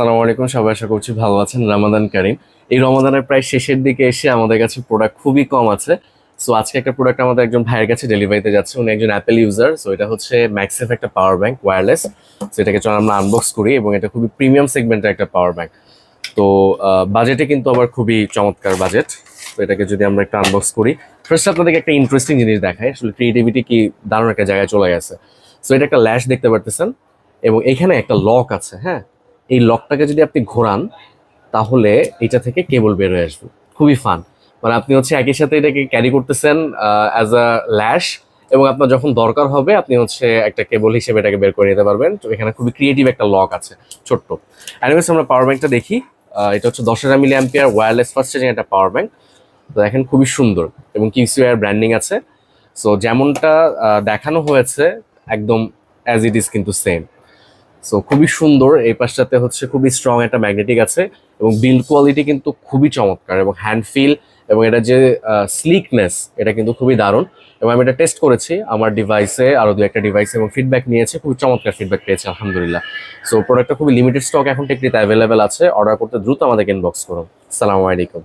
আসসালামু আলাইকুম, সবাই আশা করছি ভালো আছেন। রমাদান কারীম। এই রমাদানের প্রায় শেষের দিকে এসে আমাদের কাছে প্রোডাক্ট খুবই কম আছে। সো আজকে একটা প্রোডাক্ট আমাদের একজন ভাইয়ের কাছে ডেলিভারিতে যাচ্ছে। উনি একজন অ্যাপেল ইউজার। সো এটা হচ্ছে ম্যাক্সেফ একটা পাওয়ার ব্যাংক, ওয়্যারলেস। সো এটাকে চলো আমরা আনবক্স করি, এবং এটা খুবই প্রিমিয়াম সেগমেন্টের একটা পাওয়ার ব্যাংক। তো বাজেটে কিন্তু আবার খুবই চমৎকার বাজেট। তো এটাকে যদি আমরা একটা আনবক্স করি, ফার্স্ট আপনাদেরকে একটা ইন্টারেস্টিং জিনিস দেখায়, আসলে ক্রিয়েটিভিটি কি দারুণ একটা জায়গায় চলে গেছে। সো এটা একটা ল্যাশ দেখতে পারতেছেন, এবং এখানে একটা লক আছে। হ্যাঁ, এই লকটাকে যদি আপনি ঘোরান, তাহলে এটা থেকে কেবল বের হয়ে আসবে। খুবই ফান। মানে আপনি হচ্ছে একই সাথে এটাকে ক্যারি করতেছেন অ্যাজ আ ল্যাশ, এবং আপনার যখন দরকার হবে আপনি হচ্ছে একটা কেবল হিসেবে এটাকে বের করে নিতে পারবেন। তো এখানে খুবই ক্রিয়েটিভ একটা লক আছে, ছোট্ট। এনিওয়েজ, আমরা পাওয়ার ব্যাংকটা দেখি। এটা হচ্ছে 10,000 milliampere wireless fast charging একটা পাওয়ার ব্যাংক। তো দেখেন, খুবই সুন্দর, এবং কিউসিওয়ার ব্র্যান্ডিং আছে। সো যেমনটা দেখানো হয়েছে, একদম অ্যাজ ইট ইজ কিন্তু সেম। সো খুবই সুন্দর। এই পাশটাতে হচ্ছে খুবই স্ট্রং একটা ম্যাগনেটিক আছে, এবং বিল্ড কোয়ালিটি কিন্তু খুবই চমৎকার, এবং হ্যান্ড ফিল এবং এটা যে স্লিকনেস, এটা কিন্তু খুবই দারুণ। এবং আমি এটা টেস্ট করেছি আমার ডিভাইসে, আরও দু একটা ডিভাইসে, এবং ফিডব্যাক নিয়েছে, খুবই চমৎকার ফিডব্যাক পেয়েছে আলহামদুলিল্লাহ। সো প্রোডাক্টটা খুবই লিমিটেড স্টক এখন টেকনিতে অ্যাভেলেবেল আছে। অর্ডার করতে দ্রুত আমাদেরকে ইনবক্স করুন। আসসালামু আলাইকুম।